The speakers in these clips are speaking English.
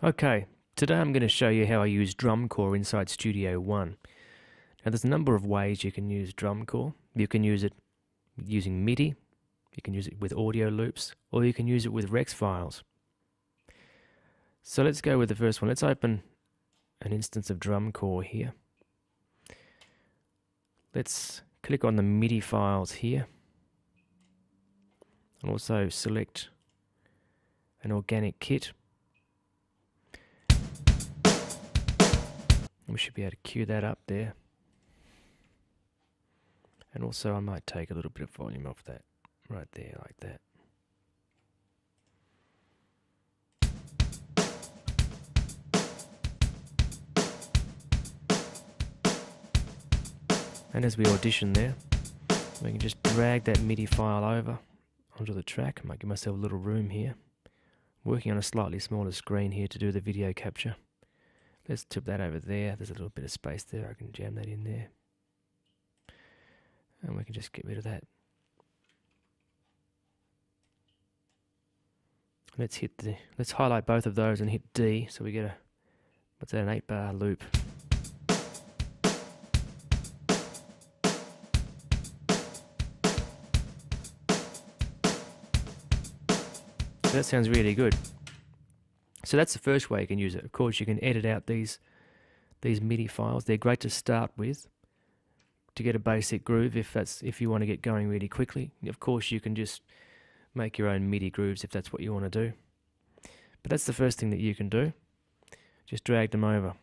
Okay, today I'm going to show you how I use DrumCore inside Studio One. Now there's a number of ways you can use DrumCore. You can use it using MIDI, you can use it with audio loops, or you can use it with Rex files. So let's go with the first one. Let's open an instance of DrumCore here. Let's click on the MIDI files here and also select an organic kit. We should be able to cue that up there. And also I might take a little bit of volume off that right there, like that. And as we audition there, we can just drag that MIDI file over onto the track. I might give myself a little room here. Working on a slightly smaller screen here to do the video capture. Let's tip that over there. There's a little bit of space there. I can jam that in there. And we can just get rid of that. Let's highlight both of those and hit D, so we get a, what's that, an 8-bar loop. So that sounds really good. So that's the first way you can use it. Of course, you can edit out these MIDI files. They're great to start with to get a basic groove if you want to get going really quickly. Of course, you can just make your own MIDI grooves if that's what you want to do. But that's the first thing that you can do. Just drag them over.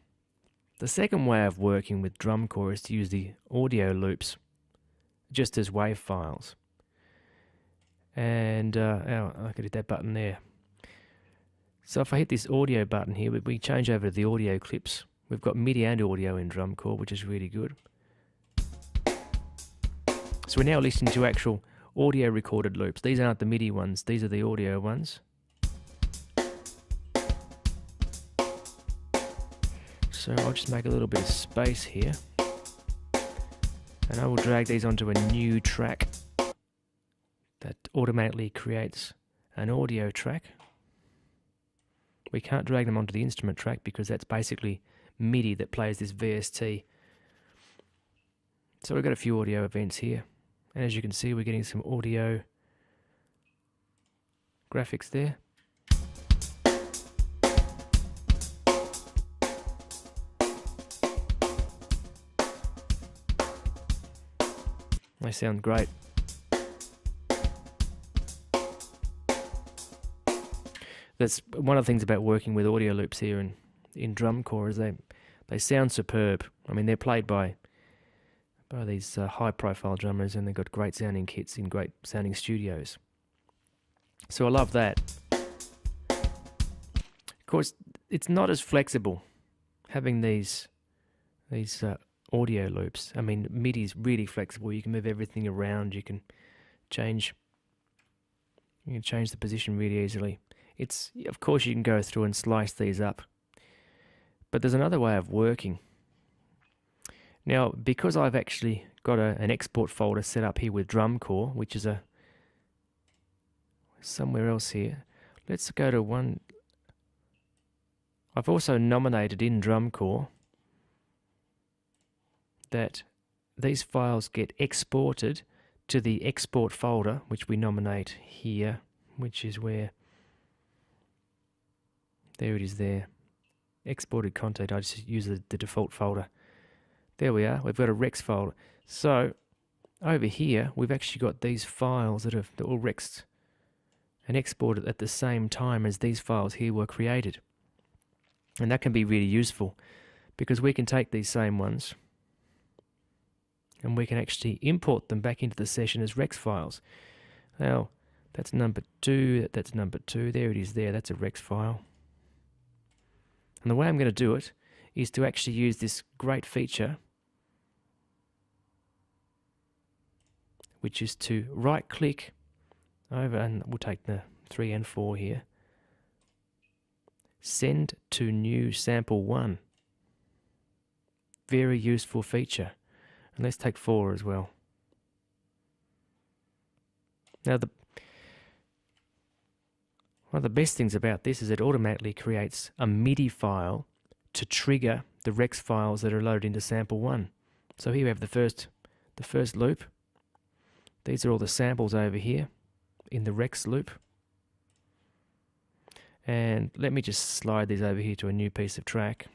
The second way of working with DrumCore is to use the audio loops just as WAV files. And I could hit that button there. So if I hit this audio button here, we change over to the audio clips. We've got MIDI and audio in DrumCore, which is really good. So we're now listening to actual audio recorded loops. These aren't the MIDI ones, these are the audio ones. So I'll just make a little bit of space here. And I will drag these onto a new track that automatically creates an audio track. We can't drag them onto the instrument track because that's basically MIDI that plays this VST. So we've got a few audio events here. And as you can see, we're getting some audio graphics there. They sound great. That's one of the things about working with audio loops here in DrumCore is they sound superb. I mean, they're played by these high-profile drummers, and they've got great sounding kits in great sounding studios. So I love that. Of course, it's not as flexible having these audio loops. I mean, MIDI is really flexible. You can move everything around. You can change the position really easily. Of course, you can go through and slice these up. But there's another way of working. Now, because I've actually got an export folder set up here with DrumCore, which is somewhere else here. Let's go to one. I've also nominated in DrumCore that these files get exported to the export folder, which we nominate here, which is where, there it is there. Exported content, I just use the default folder. There we are, we've got a Rex folder. So, over here, we've actually got these files that are all Rexed and exported at the same time as these files here were created. And that can be really useful, because we can take these same ones and we can actually import them back into the session as Rex files. Now, that's number 2, that's number 2, there it is there, that's a Rex file. And the way I'm going to do it is to actually use this great feature, which is to right-click over, and we'll take the 3 and 4 here, send to new sample 1. Very useful feature. And let's take 4 as well. Now One of the best things about this is it automatically creates a MIDI file to trigger the Rex files that are loaded into sample 1. So here we have the first loop. These are all the samples over here in the Rex loop. And let me just slide these over here to a new piece of track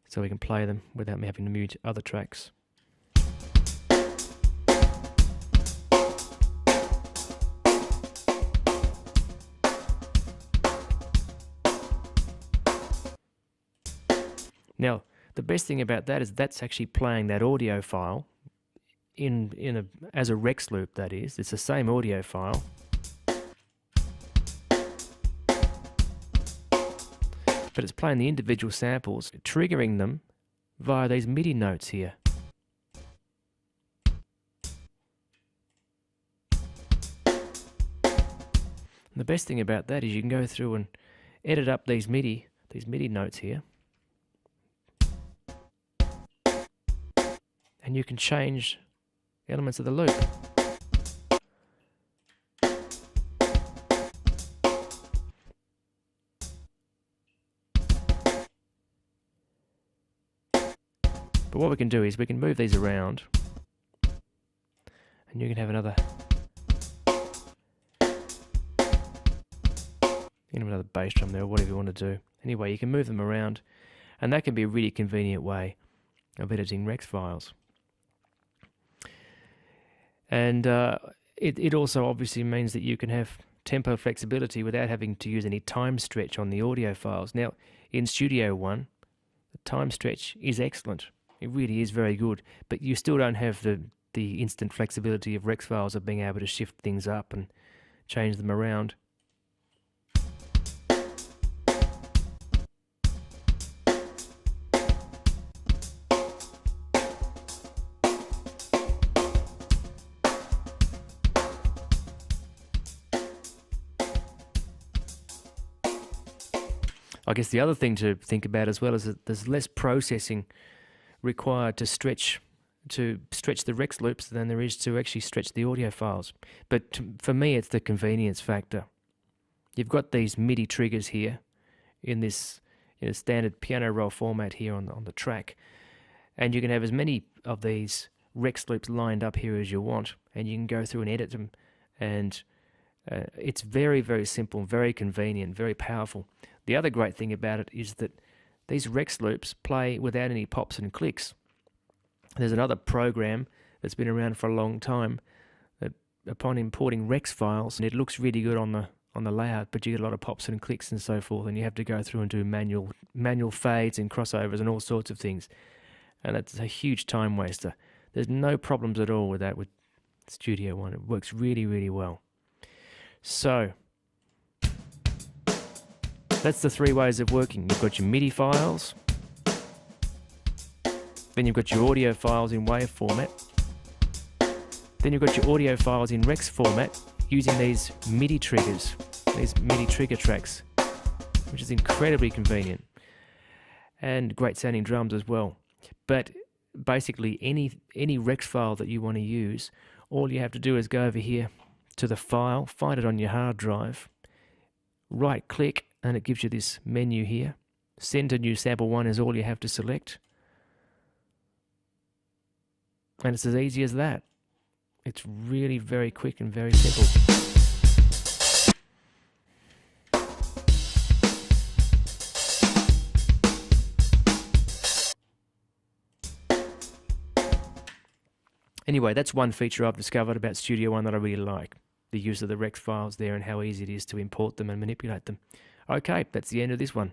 so we can play them without me having to mute other tracks. Now, the best thing about that is that's actually playing that audio file as a Rex loop, that is. It's the same audio file. But it's playing the individual samples, triggering them via these MIDI notes here. And the best thing about that is you can go through and edit up these MIDI notes here. And you can change elements of the loop. But what we can do is we can move these around and you can have another bass drum there or whatever you want to do. Anyway, you can move them around and that can be a really convenient way of editing Rex files. And it also obviously means that you can have tempo flexibility without having to use any time stretch on the audio files. Now, in Studio One, the time stretch is excellent. It really is very good, but you still don't have the instant flexibility of Rex files of being able to shift things up and change them around. I guess the other thing to think about as well is that there's less processing required to stretch the Rex loops than there is to actually stretch the audio files. But for me, it's the convenience factor. You've got these MIDI triggers here in a standard piano roll format here on the track, and you can have as many of these Rex loops lined up here as you want, and you can go through and edit them, and it's very, very simple, very convenient, very powerful. The other great thing about it is that these Rex loops play without any pops and clicks. There's another program that's been around for a long time that upon importing Rex files, it looks really good on the layout, but you get a lot of pops and clicks and so forth, and you have to go through and do manual fades and crossovers and all sorts of things. And that's a huge time waster. There's no problems at all with that with Studio One. It works really, really well. So that's the 3 ways of working. You've got your MIDI files, then you've got your audio files in WAV format, then you've got your audio files in Rex format using these MIDI triggers, these MIDI trigger tracks, which is incredibly convenient, and great sounding drums as well. But basically any Rex file that you want to use, all you have to do is go over here to the file, find it on your hard drive, right click, and it gives you this menu here. Send to new sample 1 is all you have to select. And it's as easy as that. It's really very quick and very simple. Anyway, that's one feature I've discovered about Studio One that I really like. The use of the Rex files there and how easy it is to import them and manipulate them. Okay, that's the end of this one.